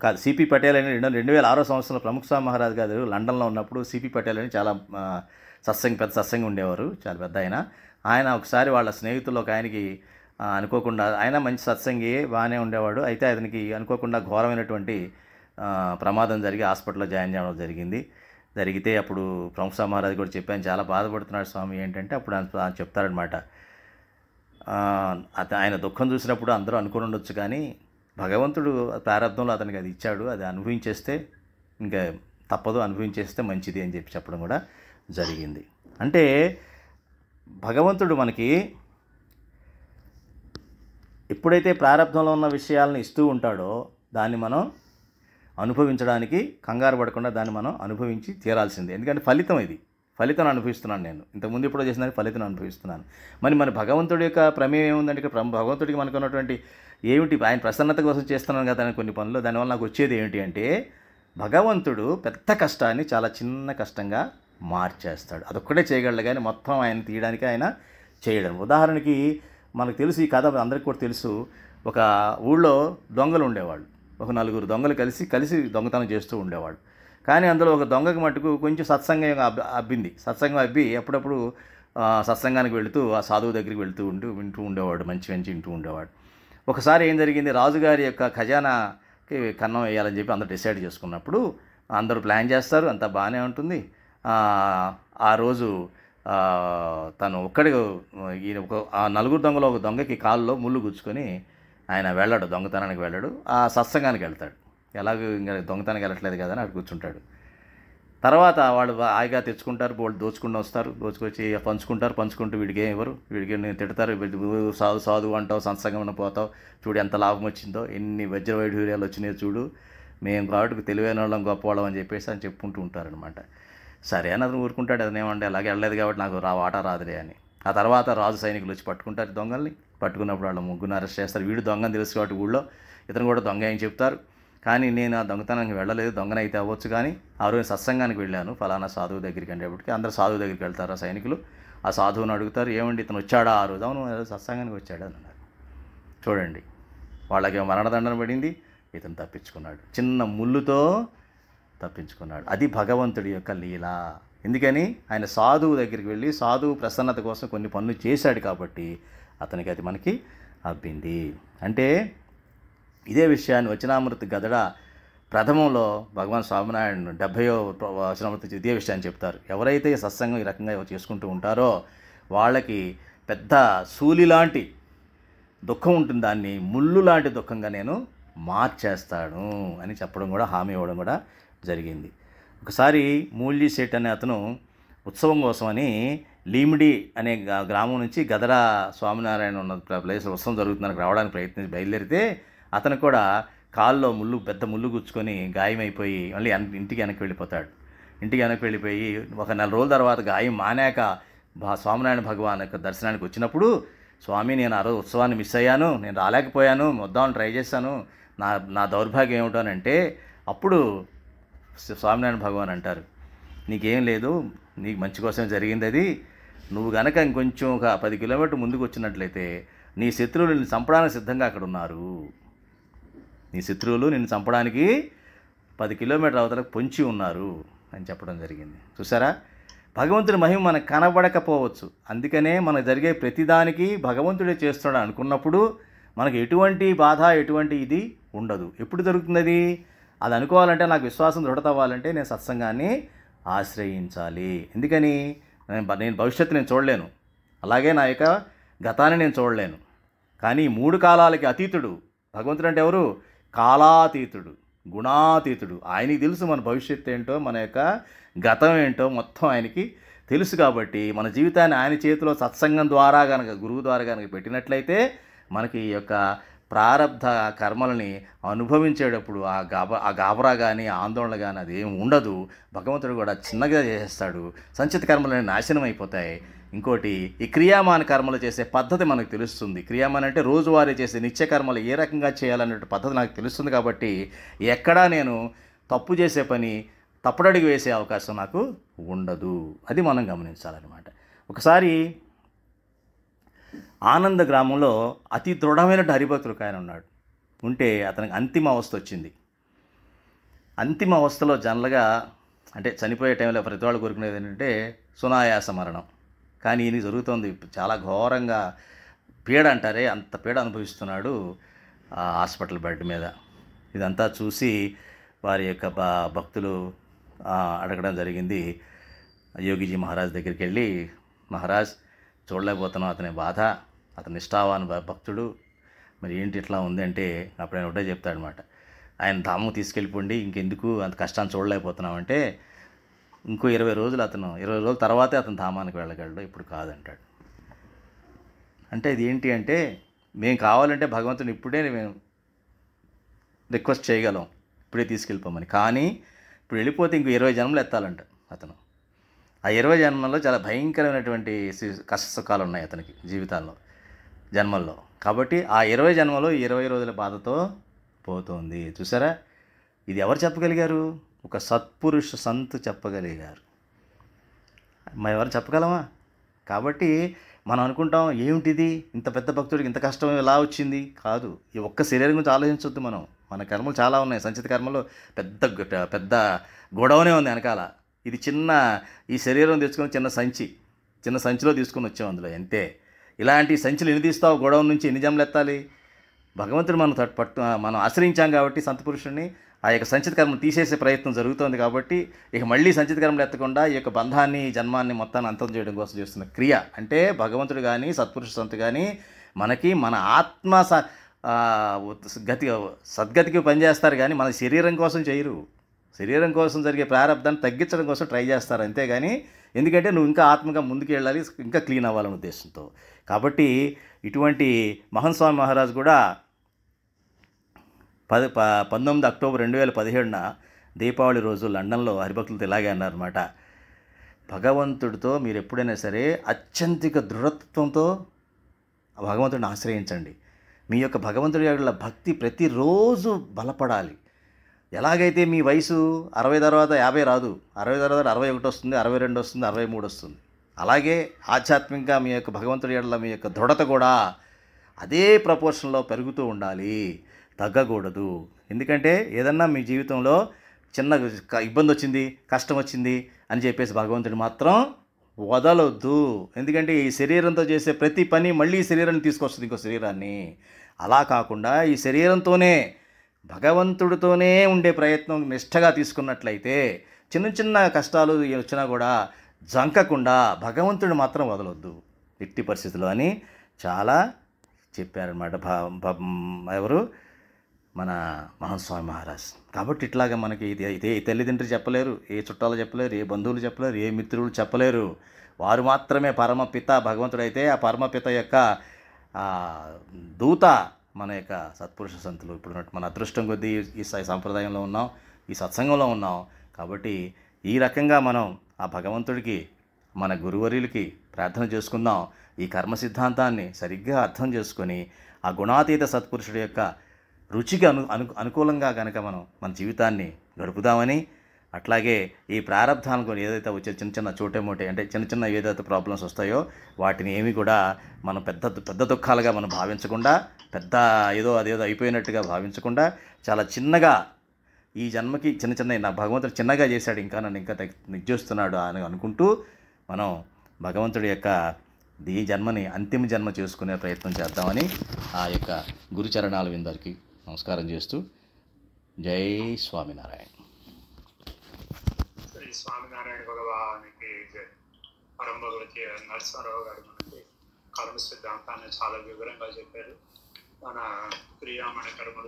కాదు, సిపి పటేల్ అని 2006 సంవత్సరంలో ప్రముఖ స్వామి మహారాజ్ గారు లండన్లో ఉన్నప్పుడు సిపి పటేల్ అని చాలా పెద్ద సత్సంగి ఉండేవారు, చాలా పెద్ద ఆయన ఒకసారి వాళ్ళ స్నేహితుల్లో ఒక ఆయనకి అనుకోకుండా, ఆయన మంచి సత్సంగి బాగానే ఉండేవాడు, అయితే అతనికి అనుకోకుండా ఘోరమైనటువంటి ప్రమాదం జరిగి హాస్పిటల్లో జాయిన్ చేయడం జరిగితే అప్పుడు ప్రముఖ స్వామి మహారాజ్ కూడా చెప్పాను, చాలా బాధపడుతున్నాడు స్వామి. ఏంటంటే అప్పుడు ఆయన చెప్తారనమాట, ఆయన దుఃఖం చూసినప్పుడు అందరూ అనుకుని ఉండొచ్చు, కానీ భగవంతుడు ప్రారంభంలో అతనికి అది ఇచ్చాడు, అది అనుభవించేస్తే ఇంకా తప్పదు, అనుభవించేస్తే మంచిది అని చెప్పడం కూడా జరిగింది. అంటే భగవంతుడు మనకి ఎప్పుడైతే ప్రారంభంలో ఉన్న విషయాలను ఇస్తూ ఉంటాడో దాన్ని మనం అనుభవించడానికి కంగారు పడకుండా దాన్ని మనం అనుభవించి తీరాల్సిందే. ఎందుకంటే ఫలితం అనుభవిస్తున్నాను నేను, ఇంతకుముందు ఎప్పుడో చేసిన దానికి ఫలితం అనుభవిస్తున్నాను. మరి భగవంతుడి యొక్క ప్రమేయం ఏముందంటే, ఇక్కడ భగవంతుడికి మనకు ఉన్నటువంటి ఏమిటి, ఆయన ప్రసన్నత కోసం చేస్తున్నాను కదా కొన్ని పనులు, దానివల్ల నాకు వచ్చేది ఏమిటి అంటే, భగవంతుడు పెద్ద కష్టాన్ని చాలా చిన్న కష్టంగా మార్చేస్తాడు. అదొక్కటే చేయగలడు, కానీ మొత్తం ఆయన తీయడానికి ఆయన చేయడం. ఉదాహరణకి మనకు తెలుసు, ఈ కథ అందరికీ కూడా తెలుసు, ఒక ఊళ్ళో దొంగలు ఉండేవాళ్ళు, ఒక 4 దొంగలు కలిసి దొంగతనం చేస్తూ ఉండేవాళ్ళు. కానీ అందులో ఒక దొంగకి మటుకు కొంచెం సత్సంగం అబ్బి అప్పుడప్పుడు సత్సంగానికి వెళుతూ ఆ సాధువు దగ్గరికి వింటూ ఉండేవాడు, మంచి వింటూ ఉండేవాడు. ఒకసారి ఏం జరిగింది, రాజుగారి యొక్క ఖజానాకి కన్నం వేయాలని చెప్పి అందరూ డిసైడ్ చేసుకున్నప్పుడు అందరూ ప్లాన్ చేస్తారు, అంతా బాగానే ఉంటుంది. ఆ రోజు తను ఒక్కడి ఆ 4 దొంగలో ఒక దొంగకి కాల్లో ముళ్ళు గుచ్చుకొని ఆయన వెళ్ళాడు, దొంగతనానికి వెళ్ళాడు, ఆ సత్సంగానికి వెళ్తాడు. ఎలాగో ఇంకా దొంగతనానికి వెళ్ళట్లేదు కదా అని అక్కడ కూర్చుంటాడు. తర్వాత వాళ్ళు హాయిగా తెచ్చుకుంటారు, వాళ్ళు దోచుకొచ్చి పంచుకుంటూ వీడికి ఏం ఇవ్వరు, వీడికి నేను తిడతారు, సాధువు అంటావు, సత్సంగం పోతావు, చూడు ఎంత లాభం వచ్చిందో, ఎన్ని వజ్ర వైఢూర్యాలు వచ్చినాయో చూడు, మేము కాబట్టి తెలివైన వాళ్ళం గొప్పవాళ్ళం అని చెప్పేసి అని చెప్పుకుంటూ ఉంటారనమాట. సరే అని అతను ఊరుకుంటాడు. అతనేమంటే అలాగే వెళ్ళలేదు కాబట్టి నాకు వాటా రాదులే అని. ఆ తర్వాత రాజు సైనికులు వచ్చి పట్టుకుంటారు దొంగల్ని. పట్టుకున్నప్పుడు వాళ్ళ ముగ్గురిని అరెస్ట్ చేస్తారు. వీడు దొంగని తెలుసు కాబట్టి ఊళ్ళో ఇతను కూడా దొంగ అని చెప్తారు. కానీ నేను ఆ దొంగతనానికి వెళ్ళలేదు, దొంగనైతే అవ్వచ్చు. కానీ ఆ రోజు సత్సంగానికి వెళ్ళాను ఫలానా సాధువు దగ్గరికి అనేప్పటికీ అందరు సాధువు దగ్గరికి వెళ్తారు. ఆ సైనికులు ఆ సాధువుని అడుగుతారు, ఏమండి ఇతను వచ్చాడా ఆ రోజు? అవును సత్సంగానికి వచ్చాడా అని అన్నారు. చూడండి, వాళ్ళకి మరణదండన పడింది, ఇతను తప్పించుకున్నాడు. చిన్న ముళ్ళుతో తప్పించుకున్నాడు. అది భగవంతుడి యొక్క లీల. ఎందుకని ఆయన సాధువు దగ్గరికి వెళ్ళి సాధువు ప్రసన్నత కోసం కొన్ని పనులు చేశాడు కాబట్టి అతనికి అది మనకి అబ్బింది. అంటే ఇదే విషయాన్ని వచనామృతి గదడ ప్రథమంలో భగవాన్ స్వామినారాయణ 70వ వచనామృతి ఇదే విషయాన్ని చెప్తారు. ఎవరైతే సత్సంగం ఈ రకంగా చేసుకుంటూ ఉంటారో వాళ్ళకి పెద్ద సూలి లాంటి దుఃఖం ఉంటుంది, దాన్ని ముళ్ళు లాంటి దుఃఖంగా నేను మార్చేస్తాను అని చెప్పడం కూడా, హామీ ఇవ్వడం కూడా జరిగింది. ఒకసారి మూల్జీ సేట్ అనే అతను ఉత్సవం కోసమని లీమిడి అనే గ్రామం నుంచి గదర స్వామినారాయణ ఉన్న ప్లేస్లో ఉత్సవం జరుగుతుందని రావడానికి ప్రయత్నించి బయలుదేరితే అతను కూడా కాల్లో పెద్ద ముళ్ళు గుచ్చుకొని గాయమైపోయి మళ్ళీ ఇంటికి వెనక్కి వెళ్ళిపోతాడు. ఇంటికి వెనక్కి వెళ్ళిపోయి ఒక 4 రోజుల తర్వాత గాయం మానాక స్వామినారాయణ భగవాన్ యొక్క దర్శనానికి వచ్చినప్పుడు, స్వామి నేను ఆ రోజు ఉత్సవాన్ని మిస్ అయ్యాను, నేను రాలేకపోయాను, వద్దామని ట్రై చేశాను, నా దౌర్భాగ్యం ఏమిటోనంటే అప్పుడు స్వామినారాయణ భగవాన్ అంటారు, నీకేం లేదు, నీకు మంచి కోసమే జరిగింది అది. నువ్వు గనక ఇంకొంచెం ఒక 10 కిలోమీటర్లు ముందుకు వచ్చినట్లయితే నీ శత్రువులు నిన్ను చంపడానికి సిద్ధంగా అక్కడ ఉన్నారు. నీ శత్రువులు నిన్ను చంపడానికి 10 కిలోమీటర్ల అవతలకు పొంచి ఉన్నారు అని చెప్పడం జరిగింది. చూసారా, భగవంతుడి మహిమ మనకు కనబడకపోవచ్చు. అందుకనే మనకు జరిగే ప్రతిదానికి భగవంతుడే చేస్తున్నాడు అనుకున్నప్పుడు మనకు ఎటువంటి బాధ, ఎటువంటి ఇది ఉండదు. ఎప్పుడు జరుగుతుంది అది అనుకోవాలంటే, నాకు విశ్వాసం దృఢత అవ్వాలంటే నేను సత్సంగాన్ని ఆశ్రయించాలి. ఎందుకని నేను భవిష్యత్తు నేను చూడలేను, అలాగే నా యొక్క గతాన్ని నేను చూడలేను. కానీ 3 కాలాలకి అతీతుడు భగవంతుడు. అంటే ఎవరు? కాలాతీతుడు, గుణాతీతుడు. ఆయనకి తెలుసు మన భవిష్యత్తు ఏంటో, మన యొక్క గతం ఏంటో మొత్తం ఆయనకి తెలుసు. కాబట్టి మన జీవితాన్ని ఆయన చేతిలో సత్సంగం ద్వారా కనుక, గురువు ద్వారా కనుక పెట్టినట్లయితే మనకి ఈ యొక్క ప్రారబ్ధ కర్మలని అనుభవించేటప్పుడు ఆ గాబరా కానీ ఆందోళన కానీ అది ఏమి ఉండదు. భగవంతుడు కూడా చిన్నగా చేసేస్తాడు, సంచిత కర్మలని నాశనం అయిపోతాయి. ఇంకోటి, ఈ క్రియామాన కర్మలు చేసే పద్ధతి మనకు తెలుస్తుంది. క్రియామాన అంటే రోజువారీ చేసే నిత్య కర్మలు ఏ రకంగా చేయాలనే పద్ధతి నాకు తెలుస్తుంది. కాబట్టి ఎక్కడా నేను తప్పు చేసే పని, తప్పుడడుగు వేసే అవకాశం నాకు ఉండదు. అది మనం గమనించాలన్నమాట. ఒకసారి ఆనంద గ్రామంలో అతి దృఢమైన హరిభక్తుడు ఆయన ఉన్నాడు. ఉంటే అతనికి అంతిమ అవస్థ వచ్చింది. అంతిమ అవస్థలో జనరల్గా అంటే చనిపోయే టైంలో ప్రతి వాళ్ళు కోరుకునేది ఏంటంటే సునాయాస మరణం. కానీ ఈయన జరుగుతోంది చాలా ఘోరంగా, పీడ అంటారే అంత పీడ అనుభవిస్తున్నాడు ఆ హాస్పిటల్ బెడ్ మీద. ఇదంతా చూసి వారి యొక్క భక్తులు అడగడం జరిగింది. యోగిజీ మహారాజ్ దగ్గరికి వెళ్ళి, మహారాజ్ చూడలేకపోతున్నాం అతని బాధ, అతని నిష్ఠావాన్ భక్తుడు, మరి ఏంటి ఇట్లా ఉంది అంటే అప్పుడు ఆయన ఒకటే చెప్తాడనమాట, ఆయన ధామం తీసుకెళ్ళిపోండి, ఇంకెందుకు అంత కష్టాన్ని చూడలేకపోతున్నామంటే ఇంకో 20 రోజులు 20 రోజుల తర్వాతే అతను ధామానికి వెళ్ళగలడు, ఇప్పుడు కాదంటాడు. అంటే ఇది ఏంటి అంటే, మేము కావాలంటే భగవంతుని ఇప్పుడే మేము రిక్వెస్ట్ చేయగలం ఇప్పుడే తీసుకెళ్ళిపోమని. కానీ ఇప్పుడు వెళ్ళిపోతే ఇంకో 20 జన్మలు ఎత్తాలంట అతను. ఆ 20 జన్మల్లో చాలా భయంకరమైనటువంటి కష్ట సుఖాలు ఉన్నాయి అతనికి జీవితాల్లో, జన్మల్లో. కాబట్టి ఆ 20 జన్మలో 20 రోజుల బాధతో పోతుంది. చూసారా, ఇది ఎవరు చెప్పగలిగారు? ఒక సత్పురుష సంతు చెప్పగలిగారు. మనం ఎవరు చెప్పగలమా? కాబట్టి మనం అనుకుంటాం, ఏమిటిది ఇంత పెద్ద భక్తుడికి ఇంత కష్టం ఎలా వచ్చింది? కాదు, ఈ ఒక్క శరీరం గురించి ఆలోచించొద్దు. మన కర్మలు చాలా ఉన్నాయి. సంచిత కర్మలు పెద్ద గొడవనే ఉంది వెనకాల. ఇది ఈ శరీరం తెచ్చుకొని చిన్న సంచిలో తీసుకొని వచ్చాం అందులో, అంతే. ఇలాంటి సంచులు ఎన్ని తీస్తావు? గొడవ నుంచి ఎన్ని జన్మలు ఎత్తాలి? భగవంతుడు మనం ఆశ్రయించాం కాబట్టి సంతపురుషుడిని, ఆ యొక్క సంచిత కర్మను తీసేసే ప్రయత్నం జరుగుతోంది. కాబట్టి ఇక మళ్ళీ సంచిత కర్మలు ఎత్తకుండా ఈ యొక్క బంధాన్ని, జన్మాన్ని మొత్తాన్ని అంతం చేయడం కోసం చేస్తున్న క్రియ. అంటే భగవంతుడు కానీ సత్పురుష సంతు కానీ మనకి మన ఆత్మ సద్గతికి పనిచేస్తారు, కానీ మన శరీరం కోసం చేయరు. శరీరం కోసం జరిగే ప్రారంధాన్ని తగ్గించడం కోసం ట్రై చేస్తారు, అంతేగాని ఎందుకంటే నువ్వు ఇంకా ఆత్మగా ముందుకు వెళ్ళాలి, ఇంకా క్లీన్ అవ్వాలనే ఉద్దేశంతో. కాబట్టి ఇటువంటి మహన్ స్వామి మహారాజ్ కూడా 19 అక్టోబర్ 2017 దీపావళి రోజు లండన్లో హరిభక్తులతో ఇలాగే అన్నారన్నమాట. భగవంతుడితో మీరు ఎప్పుడైనా సరే అత్యంతిక దృఢత్వంతో ఆ భగవంతుడిని ఆశ్రయించండి. మీ యొక్క భగవంతుడి యొక్క భక్తి ప్రతిరోజు బలపడాలి. ఎలాగైతే మీ వయసు 60 తర్వాత 50 రాదు, 60 తర్వాత 61 వస్తుంది, 62 వస్తుంది, 63 వస్తుంది. అలాగే ఆధ్యాత్మికంగా మీ యొక్క భగవంతుడి యెడల మీ యొక్క దృఢత కూడా అదే ప్రపోర్షన్లో పెరుగుతూ ఉండాలి, తగ్గకూడదు. ఎందుకంటే ఏదన్నా మీ జీవితంలో చిన్న ఇబ్బంది వచ్చింది, కష్టం వచ్చింది అని చెప్పేసి భగవంతుడు మాత్రం వదలొద్దు. ఎందుకంటే ఈ శరీరంతో చేసే ప్రతి పని మళ్ళీ ఈ శరీరాన్ని తీసుకొస్తుంది, ఇంకో శరీరాన్ని. అలా కాకుండా ఈ శరీరంతోనే భగవంతుడితోనే ఉండే ప్రయత్నం నిష్ఠగా తీసుకున్నట్లయితే చిన్న చిన్న కష్టాలు వచ్చినా కూడా జంకకుండా భగవంతుడు మాత్రం వదలొద్దు ఎట్టి పరిస్థితుల్లో అని చాలా చెప్పారనమాట. ఎవరు? మన మహాస్వామి మహారాజ్. కాబట్టి ఇట్లాగా మనకి ఇదే తల్లిదండ్రులు చెప్పలేరు, ఏ చుట్టాలు చెప్పలేరు, ఏ బంధువులు చెప్పలేరు, ఏ మిత్రులు చెప్పలేరు. వారు మాత్రమే పరమపిత భగవంతుడైతే ఆ పరమపిత యొక్క దూత మన యొక్క సత్పురుష సంతులు. ఇప్పుడు మన అదృష్టం కొద్దీ ఈ సంప్రదాయంలో ఉన్నాం, ఈ సత్సంగంలో ఉన్నాం. కాబట్టి ఈ రకంగా మనం ఆ భగవంతుడికి, మన గురువర్యులకి ప్రార్థన చేసుకుందాం. ఈ కర్మ సిద్ధాంతాన్ని సరిగ్గా అర్థం చేసుకొని ఆ గుణాతీత సత్పురుషుడి యొక్క రుచికి అనుకూలంగా కనుక మనం మన జీవితాన్ని గడుపుదామని, అట్లాగే ఈ ప్రారంధాలకు ఏదైతే వచ్చే చిన్న చిన్న చోటేమోటే అంటే చిన్న చిన్న ఏదైతే ప్రాబ్లమ్స్ వస్తాయో వాటిని ఏమి కూడా మనం పెద్ద దుఃఖాలుగా మనం భావించకుండా, అదేదో అయిపోయినట్టుగా భావించకుండా చాలా చిన్నగా ఈ జన్మకి చిన్న నా భగవంతుడు చిన్నగా చేశాడు, ఇంకా నన్ను ఇంకా నిజేస్తున్నాడు అని అనుకుంటూ మనం భగవంతుడి యొక్క ఈ జన్మని అంతిమ జన్మ చేసుకునే ప్రయత్నం చేద్దామని ఆ యొక్క గురుచరణాల విందరికి నమస్కారం చేస్తూ జై స్వామినారాయణ. శ్రీ స్వామినారాయణ భగవానికి పరమ భగవతి నరసింహారావు గారు మనకి కర్మ సిద్ధాంతాన్ని చాలా వివరంగా చెప్పారు. మన క్రియామణ కర్మలు